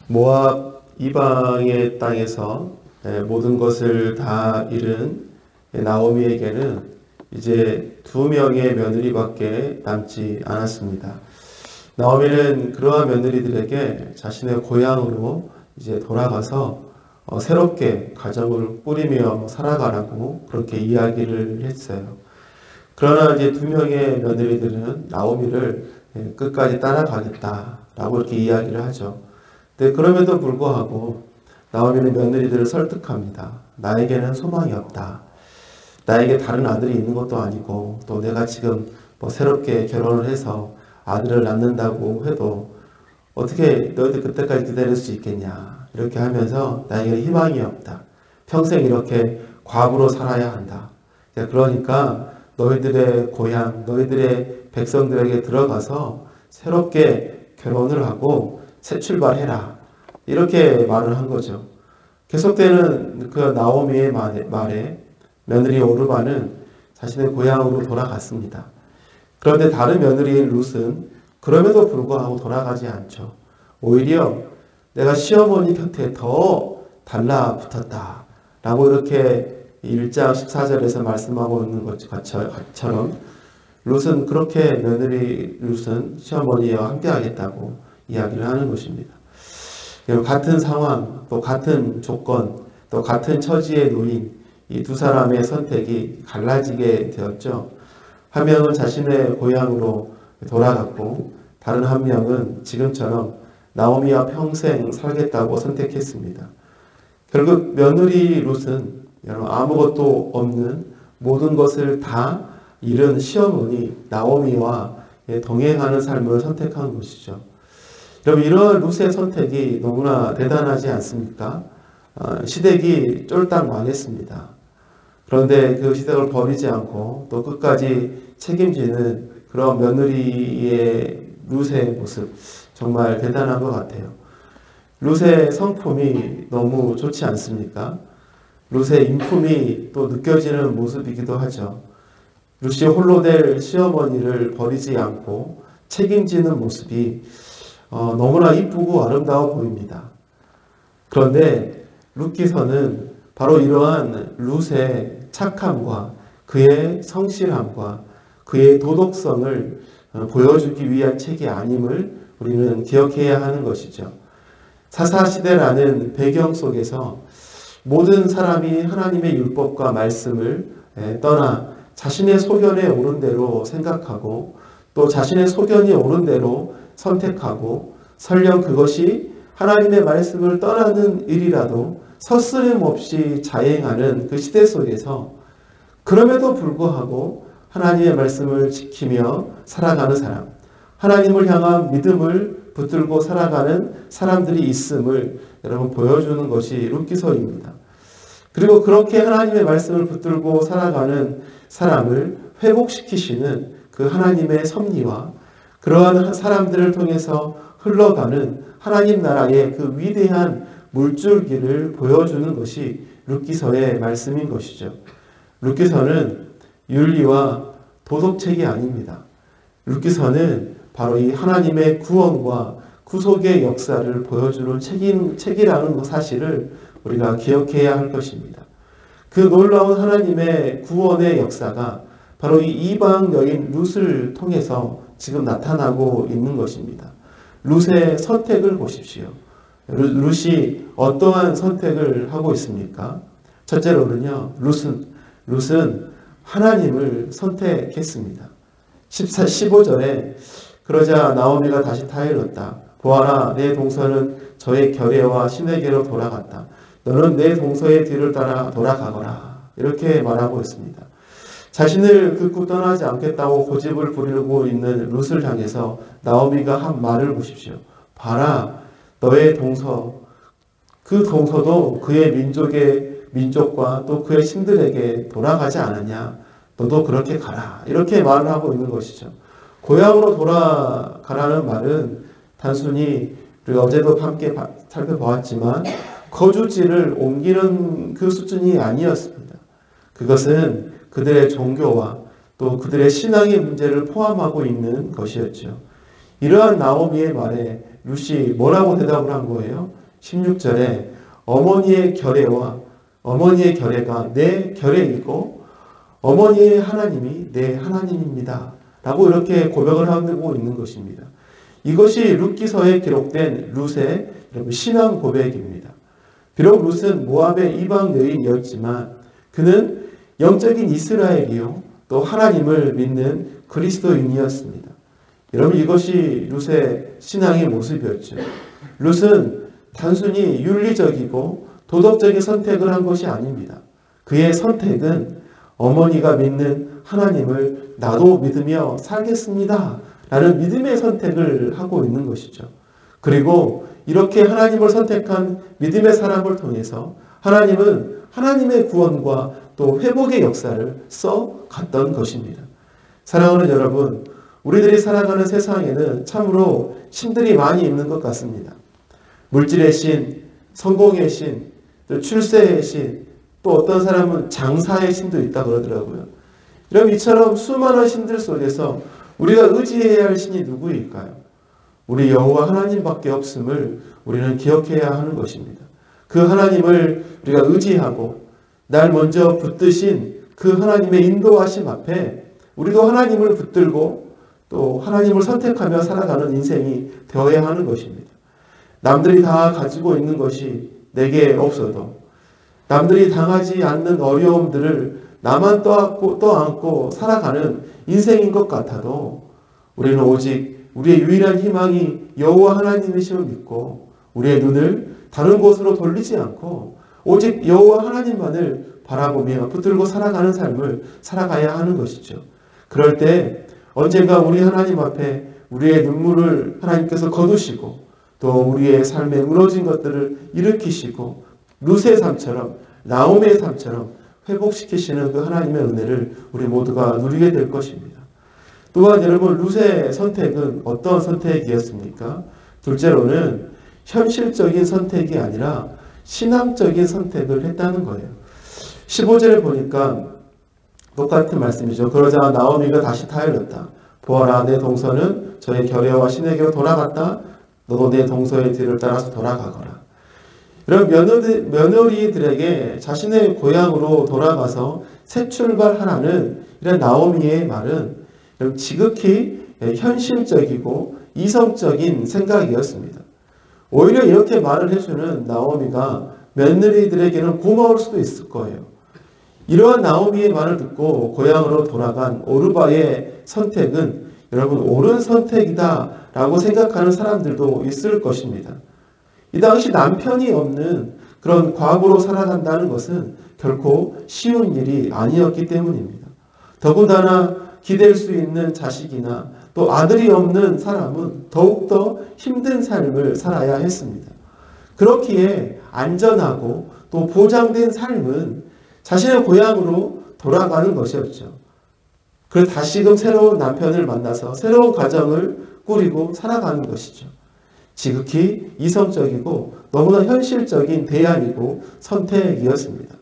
모압 이방의 땅에서 모든 것을 다 잃은 나오미에게는 이제 2명의 며느리밖에 남지 않았습니다. 나오미는 그러한 며느리들에게 자신의 고향으로 이제 돌아가서 새롭게 가정을 꾸리며 살아가라고 그렇게 이야기를 했어요. 그러나 이제 2명의 며느리들은 나오미를 끝까지 따라가겠다라고 이렇게 이야기를 하죠. 근데 그럼에도 불구하고 나오미는 며느리들을 설득합니다. 나에게는 소망이 없다. 나에게 다른 아들이 있는 것도 아니고 또 내가 지금 새롭게 결혼을 해서 아들을 낳는다고 해도 어떻게 너희들 그때까지 기다릴 수 있겠냐 이렇게 하면서 나에게는 희망이 없다. 평생 이렇게 과부로 살아야 한다. 그러니까 너희들의 고향, 너희들의 백성들에게 들어가서 새롭게 결혼을 하고 새 출발해라. 이렇게 말을 한 거죠. 계속되는 그 나오미의 말에 며느리 오르바는 자신의 고향으로 돌아갔습니다. 그런데 다른 며느리인 룻은 그럼에도 불구하고 돌아가지 않죠. 오히려 내가 시어머니 곁에 더 달라붙었다. 라고 이렇게 1장 14절에서 말씀하고 있는 것처럼 룻은 그렇게 며느리 룻은 시어머니와 함께 하겠다고 이야기를 하는 것입니다. 같은 상황, 또 같은 조건, 또 같은 처지에 놓인 이 두 사람의 선택이 갈라지게 되었죠. 한 명은 자신의 고향으로 돌아갔고 다른 한 명은 지금처럼 나오미와 평생 살겠다고 선택했습니다. 결국 며느리 룻은 아무것도 없는 모든 것을 다 잃은 시어머니 나오미와 동행하는 삶을 선택한 것이죠. 여러분, 이런 룻의 선택이 너무나 대단하지 않습니까? 시댁이 쫄딱 망했습니다. 그런데 그 시댁을 버리지 않고 또 끝까지 책임지는 그런 며느리의 룻의 모습, 정말 대단한 것 같아요. 룻의 성품이 너무 좋지 않습니까? 룻의 인품이 또 느껴지는 모습이기도 하죠. 룻이 홀로 될 시어머니를 버리지 않고 책임지는 모습이 너무나 이쁘고 아름다워 보입니다. 그런데 룻기서는 바로 이러한 룻의 착함과 그의 성실함과 그의 도덕성을 보여주기 위한 책이 아님을 우리는 기억해야 하는 것이죠. 사사시대라는 배경 속에서 모든 사람이 하나님의 율법과 말씀을 떠나 자신의 소견에 옳은 대로 생각하고 또 자신의 소견이 옳은 대로 선택하고 설령 그것이 하나님의 말씀을 떠나는 일이라도 서스름 없이 자행하는 그 시대 속에서 그럼에도 불구하고 하나님의 말씀을 지키며 살아가는 사람, 하나님을 향한 믿음을 붙들고 살아가는 사람들이 있음을 여러분 보여주는 것이 룻기서입니다. 그리고 그렇게 하나님의 말씀을 붙들고 살아가는 사람을 회복시키시는 그 하나님의 섭리와 그러한 사람들을 통해서 흘러가는 하나님 나라의 그 위대한 물줄기를 보여주는 것이 룻기서의 말씀인 것이죠. 룻기서는 윤리와 도덕책이 아닙니다. 룻기서는 바로 이 하나님의 구원과 구속의 역사를 보여주는 책이라는 사실을 우리가 기억해야 할 것입니다. 그 놀라운 하나님의 구원의 역사가 바로 이 이방 여인 룻을 통해서 지금 나타나고 있는 것입니다. 룻의 선택을 보십시오. 룻이 어떠한 선택을 하고 있습니까? 첫째로는요, 룻은 하나님을 선택했습니다. 15절에 그러자 나오미가 다시 타일렀다. 보아라, 내 동서는 저의 결례와 신에게로 돌아갔다. 너는 내 동서의 뒤를 따라 돌아가거라. 이렇게 말하고 있습니다. 자신을 극구 떠나지 않겠다고 고집을 부리고 있는 룻을 향해서 나오미가 한 말을 보십시오. 봐라, 너의 동서, 그 동서도 그의 민족과 또 그의 신들에게 돌아가지 않았냐? 너도 그렇게 가라. 이렇게 말을 하고 있는 것이죠. 고향으로 돌아가라는 말은 단순히 우리가 어제도 함께 살펴보았지만 거주지를 옮기는 그 수준이 아니었습니다. 그것은 그들의 종교와 또 그들의 신앙의 문제를 포함하고 있는 것이었죠. 이러한 나오미의 말에 룻이 뭐라고 대답을 한 거예요? 16절에 어머니의 결례가 내 결례이고 어머니의 하나님이 내 하나님입니다. 라고 이렇게 고백을 하고 있는 것입니다. 이것이 룻기서에 기록된 룻의 신앙 고백입니다. 비록 룻은 모압의 이방 여인이었지만 그는 영적인 이스라엘이요 또 하나님을 믿는 그리스도인이었습니다. 여러분 이것이 룻의 신앙의 모습이었죠. 룻은 단순히 윤리적이고 도덕적인 선택을 한 것이 아닙니다. 그의 선택은 어머니가 믿는 하나님을 나도 믿으며 살겠습니다. 라는 믿음의 선택을 하고 있는 것이죠. 그리고 이렇게 하나님을 선택한 믿음의 사람을 통해서 하나님은 하나님의 구원과 또 회복의 역사를 써갔던 것입니다. 사랑하는 여러분, 우리들이 살아가는 세상에는 참으로 신들이 많이 있는 것 같습니다. 물질의 신, 성공의 신, 또 출세의 신, 또 어떤 사람은 장사의 신도 있다 그러더라고요. 이런 이처럼 수많은 신들 속에서 우리가 의지해야 할 신이 누구일까요? 우리 여호와 하나님밖에 없음을 우리는 기억해야 하는 것입니다. 그 하나님을 우리가 의지하고 날 먼저 붙드신 그 하나님의 인도하심 앞에 우리도 하나님을 붙들고 또 하나님을 선택하며 살아가는 인생이 되어야 하는 것입니다. 남들이 다 가지고 있는 것이 내게 없어도 남들이 당하지 않는 어려움들을 나만 떠안고 살아가는 인생인 것 같아도 우리는 오직 우리의 유일한 희망이 여호와 하나님이심을 믿고 우리의 눈을 다른 곳으로 돌리지 않고 오직 여호와 하나님만을 바라보며 붙들고 살아가는 삶을 살아가야 하는 것이죠. 그럴 때 언젠가 우리 하나님 앞에 우리의 눈물을 하나님께서 거두시고 또 우리의 삶에 무너진 것들을 일으키시고 룻의 삶처럼 나오미의 삶처럼 회복시키시는 그 하나님의 은혜를 우리 모두가 누리게 될 것입니다. 또한 여러분 룻의 선택은 어떤 선택이었습니까? 둘째로는 현실적인 선택이 아니라 신앙적인 선택을 했다는 거예요. 15절에 보니까 똑같은 말씀이죠. 그러자 나오미가 다시 타일렀다. 보아라, 내 동서는 저의 결례와 신에게로 돌아갔다. 너도 내 동서의 뒤를 따라서 돌아가거라. 이런 며느리들에게 자신의 고향으로 돌아가서 새 출발하라는 이런 나오미의 말은 지극히 현실적이고 이성적인 생각이었습니다. 오히려 이렇게 말을 해주는 나오미가 며느리들에게는 고마울 수도 있을 거예요. 이러한 나오미의 말을 듣고 고향으로 돌아간 오르바의 선택은 여러분 옳은 선택이다 라고 생각하는 사람들도 있을 것입니다. 이 당시 남편이 없는 그런 과부로 살아간다는 것은 결코 쉬운 일이 아니었기 때문입니다. 더군다나 기댈 수 있는 자식이나 또 아들이 없는 사람은 더욱더 힘든 삶을 살아야 했습니다. 그렇기에 안전하고 또 보장된 삶은 자신의 고향으로 돌아가는 것이었죠. 그래서 다시금 새로운 남편을 만나서 새로운 가정을 꾸리고 살아가는 것이죠. 지극히 이성적이고 너무나 현실적인 대안이고 선택이었습니다.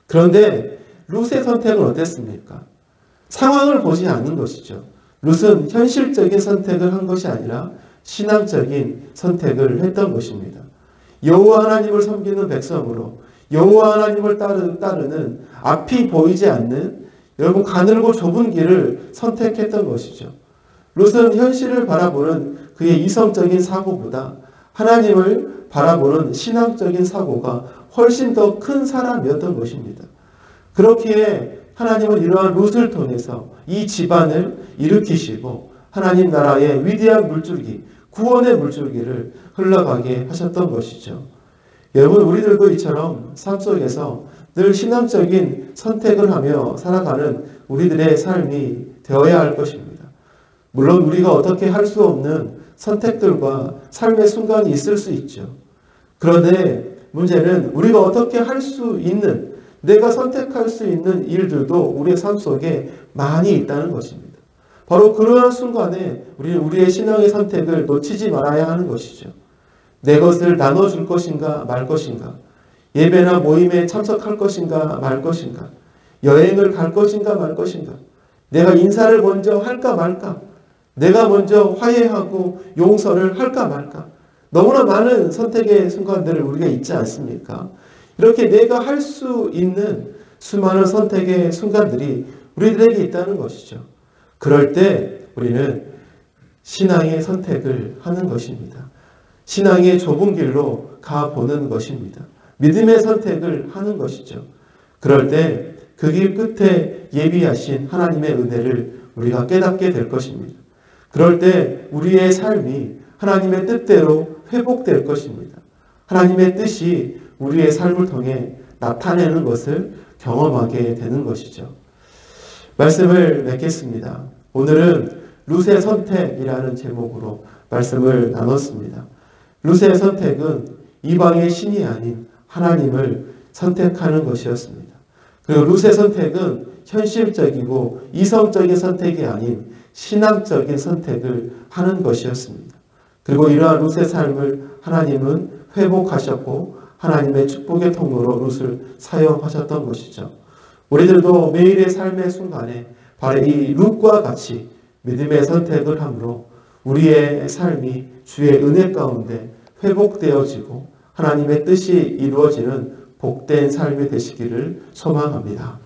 그런데 룻의 선택은 어땠습니까? 상황을 보지 않는 것이죠. 룻은 현실적인 선택을 한 것이 아니라 신앙적인 선택을 했던 것입니다. 여호와 하나님을 섬기는 백성으로 여호와 하나님을 따르는 앞이 보이지 않는 여러분 가늘고 좁은 길을 선택했던 것이죠. 룻은 현실을 바라보는 그의 이성적인 사고보다 하나님을 바라보는 신앙적인 사고가 훨씬 더 큰 사람이었던 것입니다. 그렇기에 하나님은 이러한 룻을 통해서 이 집안을 일으키시고 하나님 나라의 위대한 물줄기, 구원의 물줄기를 흘러가게 하셨던 것이죠. 여러분 우리들도 이처럼 삶 속에서 늘 신앙적인 선택을 하며 살아가는 우리들의 삶이 되어야 할 것입니다. 물론 우리가 어떻게 할 수 없는 선택들과 삶의 순간이 있을 수 있죠. 그런데 문제는 우리가 어떻게 할 수 있는, 내가 선택할 수 있는 일들도 우리의 삶 속에 많이 있다는 것입니다. 바로 그러한 순간에 우리는 우리의 신앙의 선택을 놓치지 말아야 하는 것이죠. 내 것을 나눠줄 것인가 말 것인가, 예배나 모임에 참석할 것인가 말 것인가, 여행을 갈 것인가 말 것인가, 내가 인사를 먼저 할까 말까, 내가 먼저 화해하고 용서를 할까 말까, 너무나 많은 선택의 순간들을 우리가 잊지 않습니까? 이렇게 내가 할 수 있는 수많은 선택의 순간들이 우리들에게 있다는 것이죠. 그럴 때 우리는 신앙의 선택을 하는 것입니다. 신앙의 좁은 길로 가보는 것입니다. 믿음의 선택을 하는 것이죠. 그럴 때 그 길 끝에 예비하신 하나님의 은혜를 우리가 깨닫게 될 것입니다. 그럴 때 우리의 삶이 하나님의 뜻대로 회복될 것입니다. 하나님의 뜻이 우리의 삶을 통해 나타내는 것을 경험하게 되는 것이죠. 말씀을 맺겠습니다. 오늘은 룻의 선택이라는 제목으로 말씀을 나눴습니다. 룻의 선택은 이방의 신이 아닌 하나님을 선택하는 것이었습니다. 그리고 룻의 선택은 현실적이고 이성적인 선택이 아닌 신앙적인 선택을 하는 것이었습니다. 그리고 이러한 룻의 삶을 하나님은 회복하셨고 하나님의 축복의 통로로 룻을 사용하셨던 것이죠. 우리들도 매일의 삶의 순간에 바로 이 룻과 같이 믿음의 선택을 함으로 우리의 삶이 주의 은혜 가운데 회복되어지고 하나님의 뜻이 이루어지는 복된 삶이 되시기를 소망합니다.